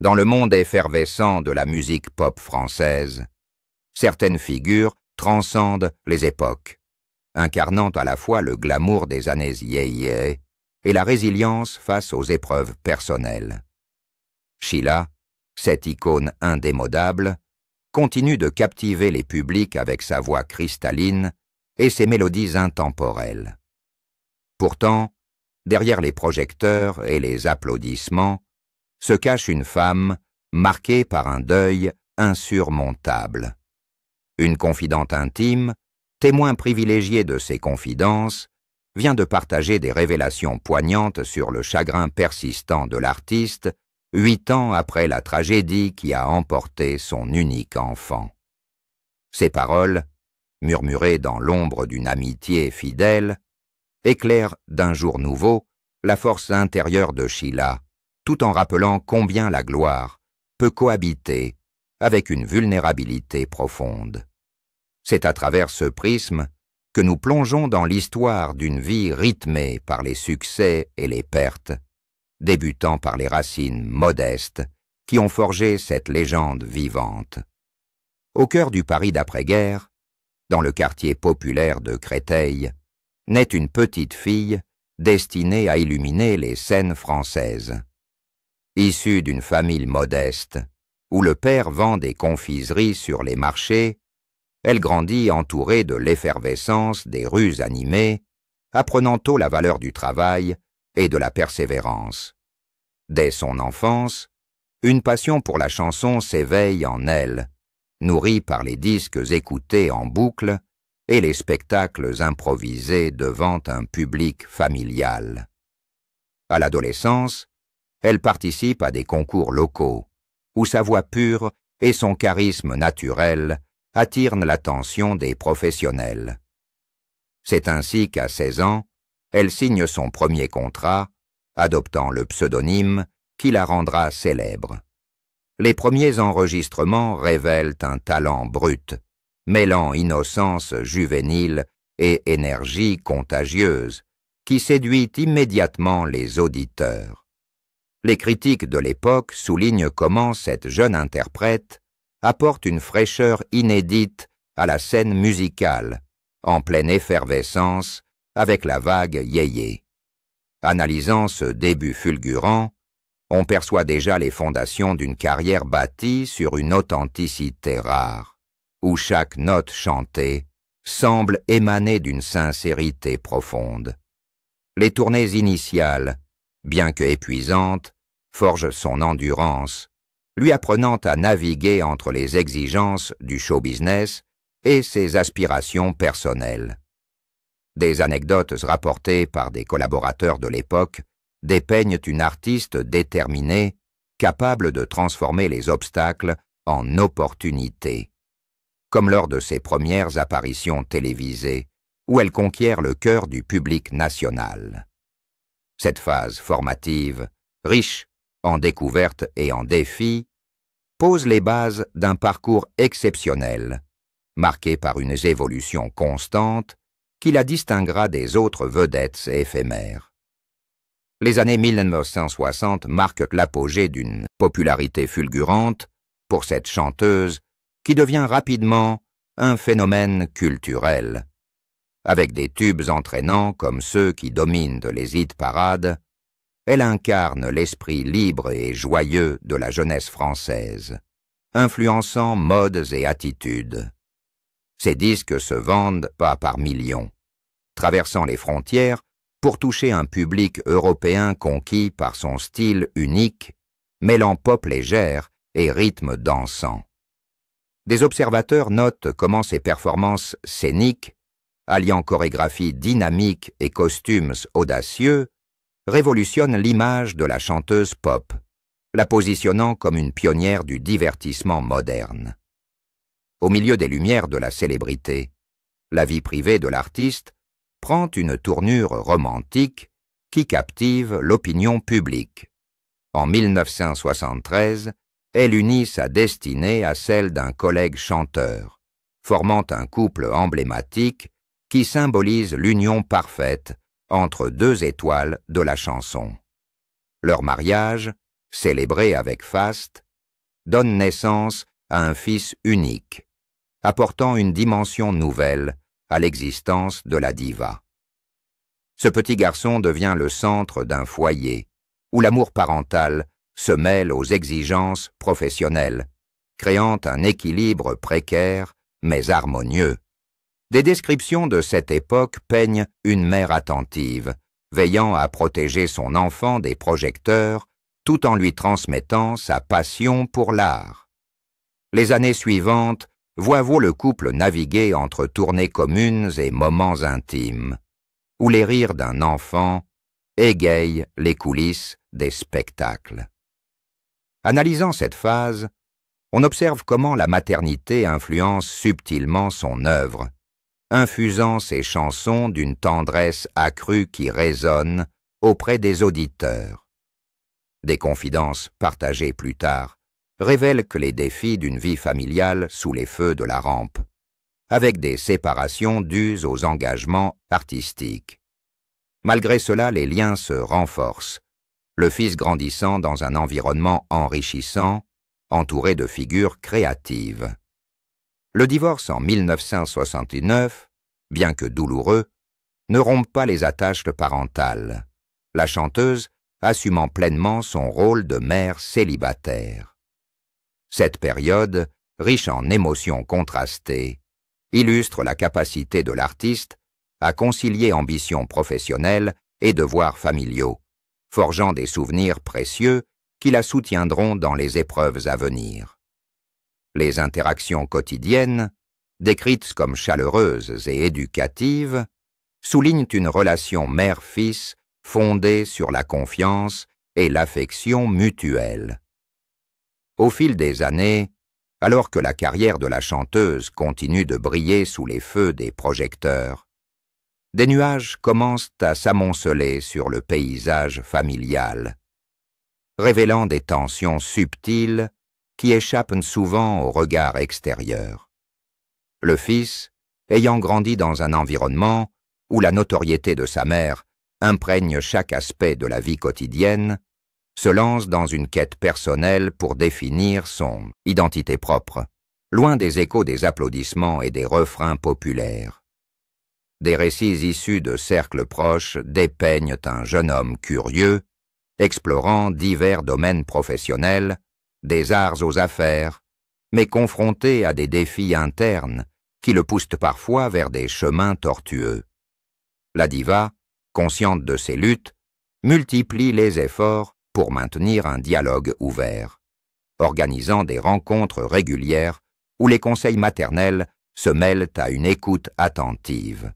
Dans le monde effervescent de la musique pop française, certaines figures transcendent les époques, incarnant à la fois le glamour des années yéyé et la résilience face aux épreuves personnelles. Sheila, cette icône indémodable, continue de captiver les publics avec sa voix cristalline et ses mélodies intemporelles. Pourtant, derrière les projecteurs et les applaudissements, se cache une femme marquée par un deuil insurmontable. Une confidente intime, témoin privilégié de ses confidences, vient de partager des révélations poignantes sur le chagrin persistant de l'artiste 8 ans après la tragédie qui a emporté son unique enfant. Ces paroles, murmurées dans l'ombre d'une amitié fidèle, éclairent d'un jour nouveau la force intérieure de Sheila, tout en rappelant combien la gloire peut cohabiter avec une vulnérabilité profonde. C'est à travers ce prisme que nous plongeons dans l'histoire d'une vie rythmée par les succès et les pertes, débutant par les racines modestes qui ont forgé cette légende vivante. Au cœur du Paris d'après-guerre, dans le quartier populaire de Créteil, naît une petite fille destinée à illuminer les scènes françaises. Issue d'une famille modeste, où le père vend des confiseries sur les marchés, elle grandit entourée de l'effervescence des rues animées, apprenant tôt la valeur du travail et de la persévérance. Dès son enfance, une passion pour la chanson s'éveille en elle, nourrie par les disques écoutés en boucle et les spectacles improvisés devant un public familial. À l'adolescence, elle participe à des concours locaux, où sa voix pure et son charisme naturel attirent l'attention des professionnels. C'est ainsi qu'à 16 ans, elle signe son premier contrat, adoptant le pseudonyme qui la rendra célèbre. Les premiers enregistrements révèlent un talent brut, mêlant innocence juvénile et énergie contagieuse, qui séduit immédiatement les auditeurs. Les critiques de l'époque soulignent comment cette jeune interprète apporte une fraîcheur inédite à la scène musicale, en pleine effervescence avec la vague yéyé. Analysant ce début fulgurant, on perçoit déjà les fondations d'une carrière bâtie sur une authenticité rare, où chaque note chantée semble émaner d'une sincérité profonde. Les tournées initiales, bien que épuisantes, forgent son endurance, lui apprenant à naviguer entre les exigences du show-business et ses aspirations personnelles. Des anecdotes rapportées par des collaborateurs de l'époque dépeignent une artiste déterminée, capable de transformer les obstacles en opportunités, comme lors de ses premières apparitions télévisées, où elle conquiert le cœur du public national. Cette phase formative, riche en découvertes et en défis, pose les bases d'un parcours exceptionnel, marqué par une évolution constante qui la distinguera des autres vedettes éphémères. Les années 1960 marquent l'apogée d'une popularité fulgurante pour cette chanteuse qui devient rapidement un phénomène culturel, avec des tubes entraînants comme ceux qui dominent les hit-parades. Elle incarne l'esprit libre et joyeux de la jeunesse française, influençant modes et attitudes. Ses disques se vendent pas par millions, traversant les frontières pour toucher un public européen conquis par son style unique, mêlant pop légère et rythme dansant. Des observateurs notent comment ses performances scéniques, alliant chorégraphie dynamique et costumes audacieux, révolutionne l'image de la chanteuse pop, la positionnant comme une pionnière du divertissement moderne. Au milieu des lumières de la célébrité, la vie privée de l'artiste prend une tournure romantique qui captive l'opinion publique. En 1973, elle unit sa destinée à celle d'un collègue chanteur, formant un couple emblématique qui symbolise l'union parfaite entre deux étoiles de la chanson. Leur mariage, célébré avec faste, donne naissance à un fils unique, apportant une dimension nouvelle à l'existence de la diva. Ce petit garçon devient le centre d'un foyer, où l'amour parental se mêle aux exigences professionnelles, créant un équilibre précaire mais harmonieux. Des descriptions de cette époque peignent une mère attentive, veillant à protéger son enfant des projecteurs, tout en lui transmettant sa passion pour l'art. Les années suivantes voient le couple naviguer entre tournées communes et moments intimes, où les rires d'un enfant égayent les coulisses des spectacles. Analysant cette phase, on observe comment la maternité influence subtilement son œuvre, infusant ses chansons d'une tendresse accrue qui résonne auprès des auditeurs. Des confidences partagées plus tard révèlent que les défis d'une vie familiale sous les feux de la rampe, avec des séparations dues aux engagements artistiques. Malgré cela, les liens se renforcent, le fils grandissant dans un environnement enrichissant, entouré de figures créatives. Le divorce en 1969, bien que douloureux, ne rompt pas les attaches parentales, la chanteuse assumant pleinement son rôle de mère célibataire. Cette période, riche en émotions contrastées, illustre la capacité de l'artiste à concilier ambition professionnelle et devoirs familiaux, forgeant des souvenirs précieux qui la soutiendront dans les épreuves à venir. Les interactions quotidiennes, décrites comme chaleureuses et éducatives, soulignent une relation mère-fils fondée sur la confiance et l'affection mutuelle. Au fil des années, alors que la carrière de la chanteuse continue de briller sous les feux des projecteurs, des nuages commencent à s'amonceler sur le paysage familial, révélant des tensions subtiles qui échappent souvent au regard extérieur. Le fils, ayant grandi dans un environnement où la notoriété de sa mère imprègne chaque aspect de la vie quotidienne, se lance dans une quête personnelle pour définir son identité propre, loin des échos des applaudissements et des refrains populaires. Des récits issus de cercles proches dépeignent un jeune homme curieux, explorant divers domaines professionnels, des arts aux affaires, mais confronté à des défis internes qui le poussent parfois vers des chemins tortueux. La diva, consciente de ces luttes, multiplie les efforts pour maintenir un dialogue ouvert, organisant des rencontres régulières où les conseils maternels se mêlent à une écoute attentive.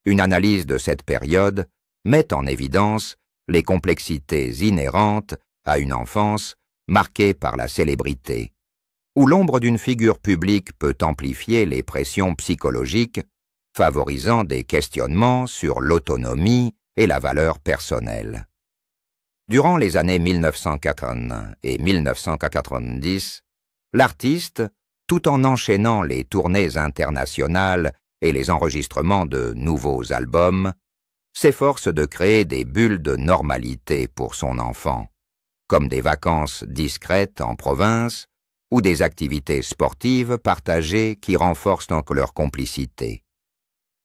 Une analyse de cette période met en évidence les complexités inhérentes à une enfance marquée par la célébrité, où l'ombre d'une figure publique peut amplifier les pressions psychologiques, favorisant des questionnements sur l'autonomie et la valeur personnelle. Durant les années 1980 et 1990, l'artiste, tout en enchaînant les tournées internationales et les enregistrements de nouveaux albums, s'efforce de créer des bulles de normalité pour son enfant, comme des vacances discrètes en province ou des activités sportives partagées qui renforcent donc leur complicité.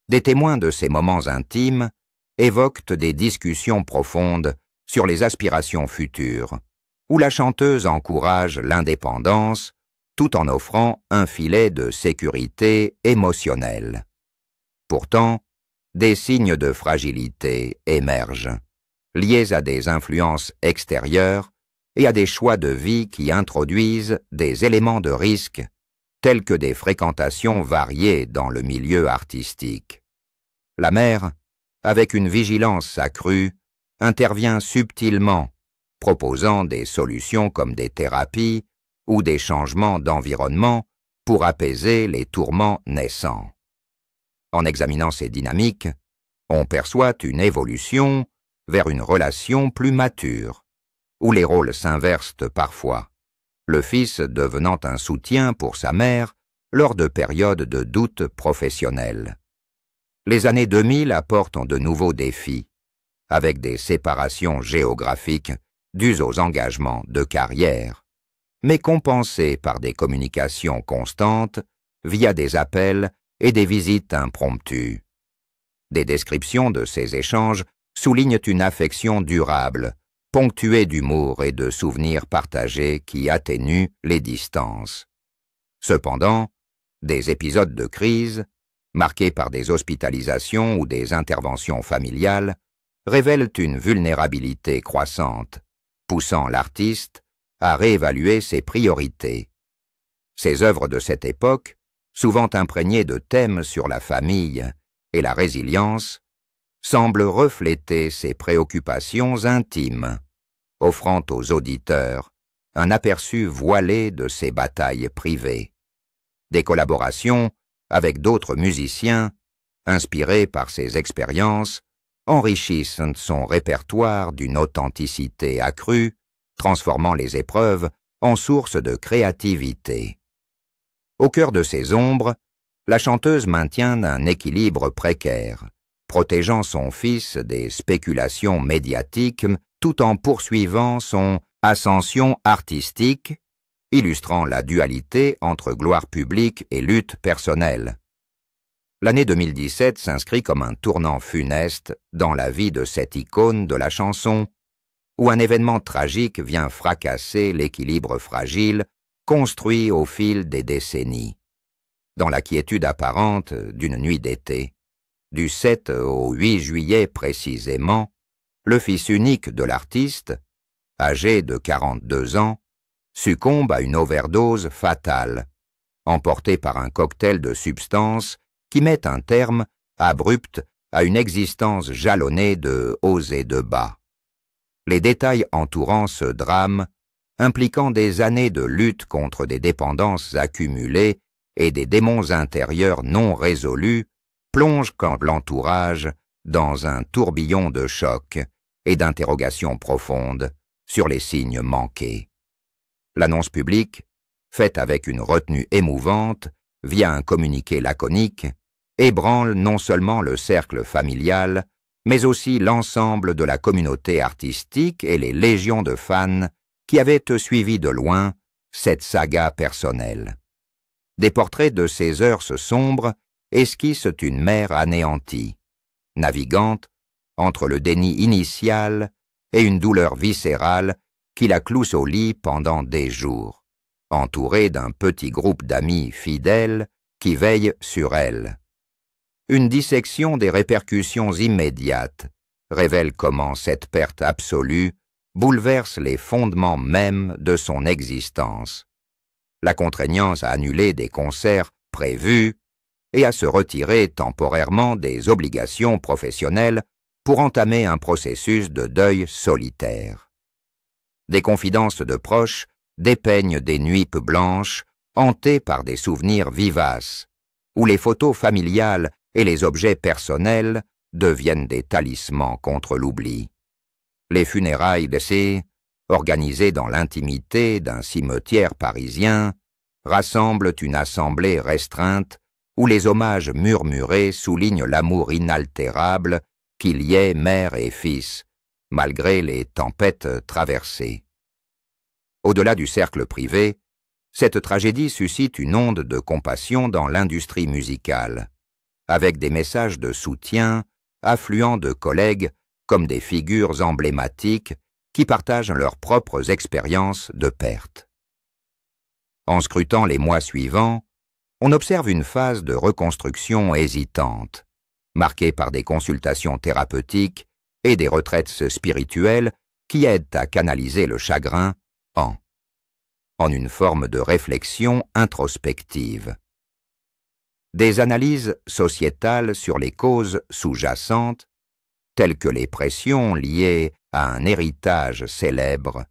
Des témoins de ces moments intimes évoquent des discussions profondes sur les aspirations futures, où la chanteuse encourage l'indépendance tout en offrant un filet de sécurité émotionnelle. Pourtant, des signes de fragilité émergent, liés à des influences extérieures et à des choix de vie qui introduisent des éléments de risque, tels que des fréquentations variées dans le milieu artistique. La mère, avec une vigilance accrue, intervient subtilement, proposant des solutions comme des thérapies ou des changements d'environnement pour apaiser les tourments naissants. En examinant ces dynamiques, on perçoit une évolution vers une relation plus mature, où les rôles s'inversent parfois, le fils devenant un soutien pour sa mère lors de périodes de doute professionnel. Les années 2000 apportent de nouveaux défis, avec des séparations géographiques dus aux engagements de carrière, mais compensés par des communications constantes via des appels et des visites impromptues. Des descriptions de ces échanges soulignent une affection durable, ponctuée d'humour et de souvenirs partagés qui atténuent les distances. Cependant, des épisodes de crise, marqués par des hospitalisations ou des interventions familiales, révèlent une vulnérabilité croissante, poussant l'artiste à réévaluer ses priorités. Ces œuvres de cette époque, souvent imprégnées de thèmes sur la famille et la résilience, semblent refléter ses préoccupations intimes, offrant aux auditeurs un aperçu voilé de ses batailles privées. Des collaborations avec d'autres musiciens, inspirés par ses expériences, enrichissent son répertoire d'une authenticité accrue, transformant les épreuves en source de créativité. Au cœur de ces ombres, la chanteuse maintient un équilibre précaire, protégeant son fils des spéculations médiatiques tout en poursuivant son ascension artistique, illustrant la dualité entre gloire publique et lutte personnelle. L'année 2017 s'inscrit comme un tournant funeste dans la vie de cette icône de la chanson, où un événement tragique vient fracasser l'équilibre fragile construit au fil des décennies. Dans la quiétude apparente d'une nuit d'été, du 7 au 8 juillet précisément, le fils unique de l'artiste, âgé de 42 ans, succombe à une overdose fatale, emporté par un cocktail de substances qui met un terme abrupt à une existence jalonnée de hauts et de bas. Les détails entourant ce drame, impliquant des années de lutte contre des dépendances accumulées et des démons intérieurs non résolus, plongent l'entourage dans un tourbillon de chocs et d'interrogations profondes sur les signes manqués. L'annonce publique, faite avec une retenue émouvante, via un communiqué laconique, ébranle non seulement le cercle familial, mais aussi l'ensemble de la communauté artistique et les légions de fans qui avaient suivi de loin cette saga personnelle. Des portraits de ces heures sombres esquissent une mer anéantie, navigante entre le déni initial et une douleur viscérale qui la cloue au lit pendant des jours, entourée d'un petit groupe d'amis fidèles qui veillent sur elle. Une dissection des répercussions immédiates révèle comment cette perte absolue bouleverse les fondements mêmes de son existence, la contraignant à annuler des concerts prévus et à se retirer temporairement des obligations professionnelles pour entamer un processus de deuil solitaire. Des confidences de proches dépeignent des nuits blanches hantées par des souvenirs vivaces, où les photos familiales et les objets personnels deviennent des talismans contre l'oubli. Les funérailles d'essai, organisées dans l'intimité d'un cimetière parisien, rassemblent une assemblée restreinte où les hommages murmurés soulignent l'amour inaltérable qui liait mère et fils, malgré les tempêtes traversées. Au-delà du cercle privé, cette tragédie suscite une onde de compassion dans l'industrie musicale, avec des messages de soutien affluant de collègues comme des figures emblématiques qui partagent leurs propres expériences de perte. En scrutant les mois suivants, on observe une phase de reconstruction hésitante, marquée par des consultations thérapeutiques et des retraites spirituelles qui aident à canaliser le chagrin en une forme de réflexion introspective. Des analyses sociétales sur les causes sous-jacentes, telles que les pressions liées à un héritage célèbre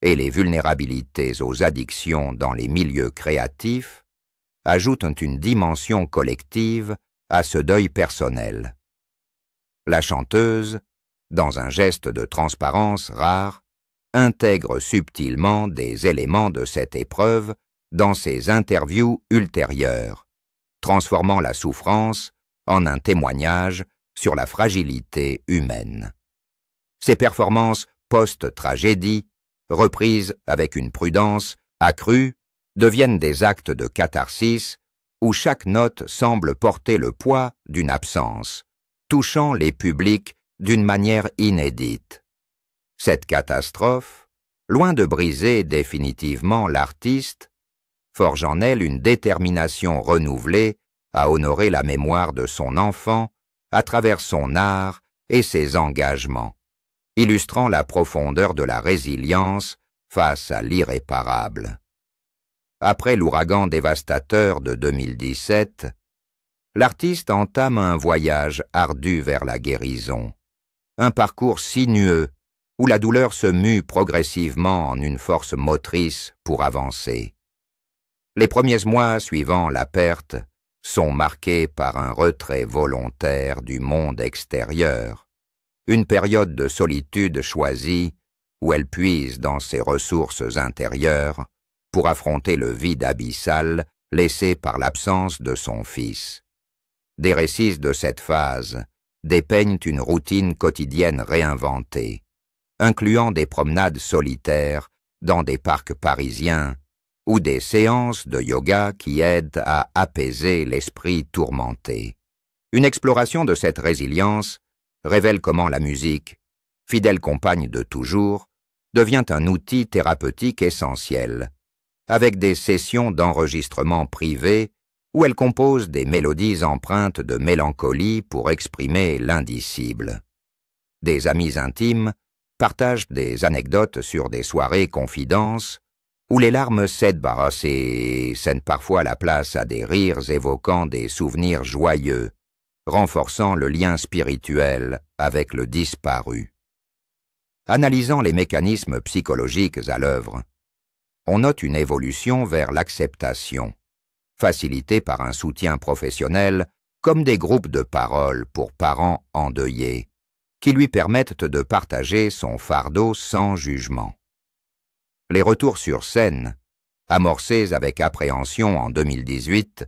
et les vulnérabilités aux addictions dans les milieux créatifs, ajoutent une dimension collective à ce deuil personnel. La chanteuse, dans un geste de transparence rare, intègre subtilement des éléments de cette épreuve dans ses interviews ultérieures, transformant la souffrance en un témoignage sur la fragilité humaine. Ses performances post-tragédie, reprises avec une prudence accrue, deviennent des actes de catharsis où chaque note semble porter le poids d'une absence, touchant les publics d'une manière inédite. Cette catastrophe, loin de briser définitivement l'artiste, forge en elle une détermination renouvelée à honorer la mémoire de son enfant à travers son art et ses engagements, illustrant la profondeur de la résilience face à l'irréparable. Après l'ouragan dévastateur de 2017, l'artiste entame un voyage ardu vers la guérison, un parcours sinueux où la douleur se mue progressivement en une force motrice pour avancer. Les premiers mois suivant la perte sont marqués par un retrait volontaire du monde extérieur, une période de solitude choisie où elle puise dans ses ressources intérieures pour affronter le vide abyssal laissé par l'absence de son fils. Des récits de cette phase dépeignent une routine quotidienne réinventée, incluant des promenades solitaires dans des parcs parisiens ou des séances de yoga qui aident à apaiser l'esprit tourmenté. Une exploration de cette résilience révèle comment la musique, fidèle compagne de toujours, devient un outil thérapeutique essentiel, avec des sessions d'enregistrement privées où elle compose des mélodies empreintes de mélancolie pour exprimer l'indicible. Des amis intimes partagent des anecdotes sur des soirées confidences où les larmes cèdent parfois la place à des rires évoquant des souvenirs joyeux, renforçant le lien spirituel avec le disparu. Analysant les mécanismes psychologiques à l'œuvre, on note une évolution vers l'acceptation, facilitée par un soutien professionnel comme des groupes de parole pour parents endeuillés, qui lui permettent de partager son fardeau sans jugement. Les retours sur scène, amorcés avec appréhension en 2018,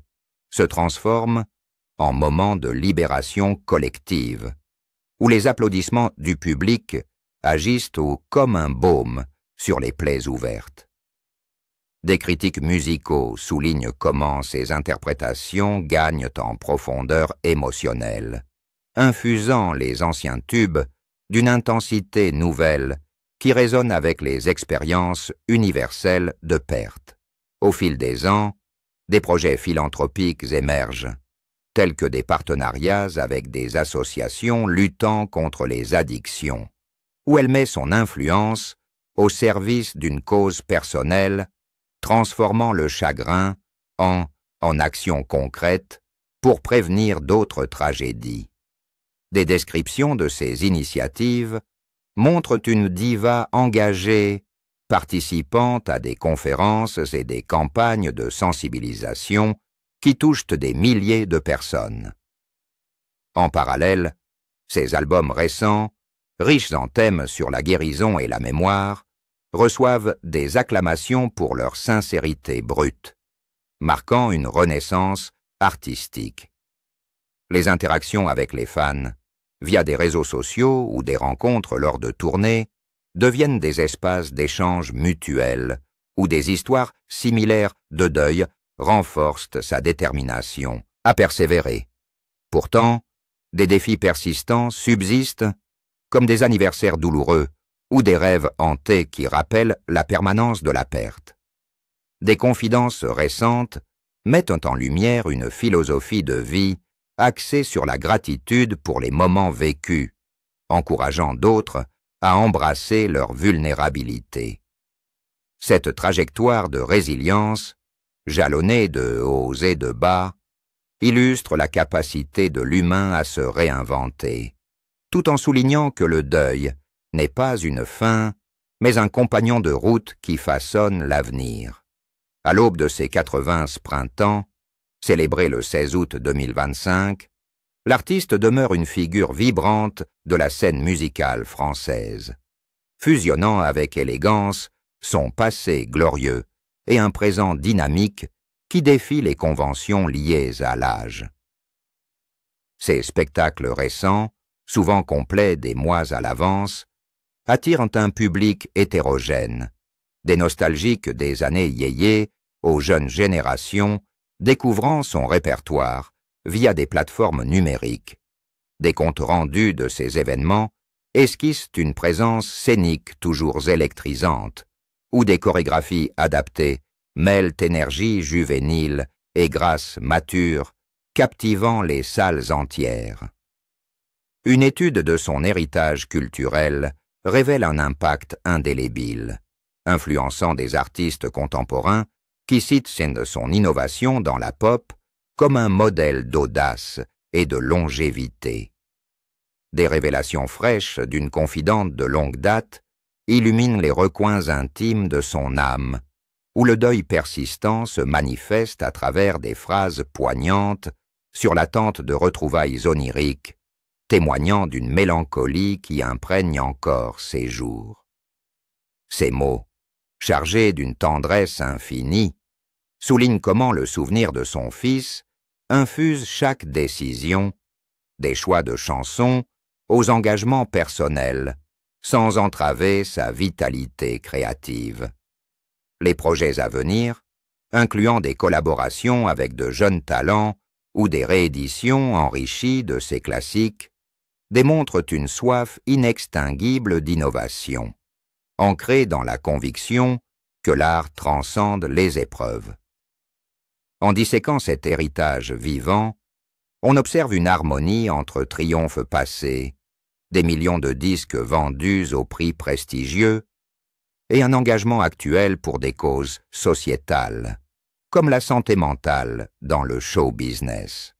se transforment en moments de libération collective, où les applaudissements du public agissent comme un baume sur les plaies ouvertes. Des critiques musicaux soulignent comment ces interprétations gagnent en profondeur émotionnelle, infusant les anciens tubes d'une intensité nouvelle qui résonne avec les expériences universelles de perte. Au fil des ans, des projets philanthropiques émergent, tels que des partenariats avec des associations luttant contre les addictions, où elle met son influence au service d'une cause personnelle, transformant le chagrin en action concrète pour prévenir d'autres tragédies. Des descriptions de ces initiatives montrent une diva engagée, participant à des conférences et des campagnes de sensibilisation qui touchent des milliers de personnes. En parallèle, ces albums récents, riches en thèmes sur la guérison et la mémoire, reçoivent des acclamations pour leur sincérité brute, marquant une renaissance artistique. Les interactions avec les fans, via des réseaux sociaux ou des rencontres lors de tournées, deviennent des espaces d'échange mutuels où des histoires similaires de deuil renforcent sa détermination à persévérer. Pourtant, des défis persistants subsistent, comme des anniversaires douloureux ou des rêves hantés qui rappellent la permanence de la perte. Des confidences récentes mettent en lumière une philosophie de vie axée sur la gratitude pour les moments vécus, encourageant d'autres à embrasser leur vulnérabilité. Cette trajectoire de résilience, jalonnée de hauts et de bas, illustre la capacité de l'humain à se réinventer, tout en soulignant que le deuil n'est pas une fin, mais un compagnon de route qui façonne l'avenir. À l'aube de ses 80 printemps, célébré le 16 août 2025, l'artiste demeure une figure vibrante de la scène musicale française, fusionnant avec élégance son passé glorieux et un présent dynamique qui défie les conventions liées à l'âge. Ses spectacles récents, souvent complets des mois à l'avance, attirent un public hétérogène, des nostalgiques des années yéyé aux jeunes générations découvrant son répertoire via des plateformes numériques. Des comptes rendus de ces événements esquissent une présence scénique toujours électrisante, où des chorégraphies adaptées mêlent énergie juvénile et grâce mature, captivant les salles entières. Une étude de son héritage culturel révèle un impact indélébile, influençant des artistes contemporains qui citent son innovation dans la pop comme un modèle d'audace et de longévité. Des révélations fraîches d'une confidente de longue date illuminent les recoins intimes de son âme, où le deuil persistant se manifeste à travers des phrases poignantes sur l'attente de retrouvailles oniriques, témoignant d'une mélancolie qui imprègne encore ses jours. Ces mots, chargés d'une tendresse infinie, soulignent comment le souvenir de son fils infuse chaque décision, des choix de chansons aux engagements personnels, sans entraver sa vitalité créative. Les projets à venir, incluant des collaborations avec de jeunes talents ou des rééditions enrichies de ses classiques, démontrent une soif inextinguible d'innovation, ancrée dans la conviction que l'art transcende les épreuves. En disséquant cet héritage vivant, on observe une harmonie entre triomphes passés, des millions de disques vendus au prix prestigieux, et un engagement actuel pour des causes sociétales, comme la santé mentale dans le show business.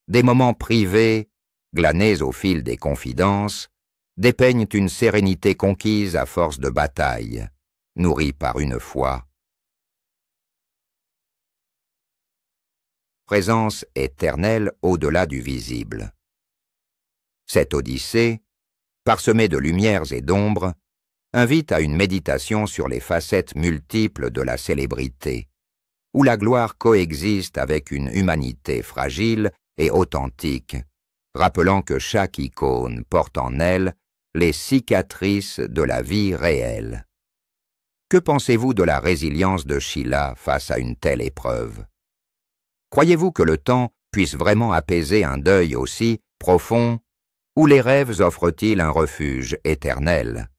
Des moments privés, glanés au fil des confidences, dépeignent une sérénité conquise à force de bataille, nourrie par une foi. Présence éternelle au-delà du visible. Cette odyssée, parsemée de lumières et d'ombres, invite à une méditation sur les facettes multiples de la célébrité, où la gloire coexiste avec une humanité fragile et authentique, rappelant que chaque icône porte en elle les cicatrices de la vie réelle. Que pensez-vous de la résilience de Sheila face à une telle épreuve? Croyez-vous que le temps puisse vraiment apaiser un deuil aussi profond, ou les rêves offrent-ils un refuge éternel?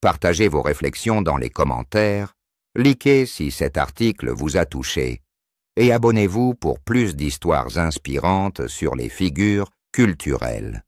Partagez vos réflexions dans les commentaires, likez si cet article vous a touché, et abonnez-vous pour plus d'histoires inspirantes sur les figures culturelles.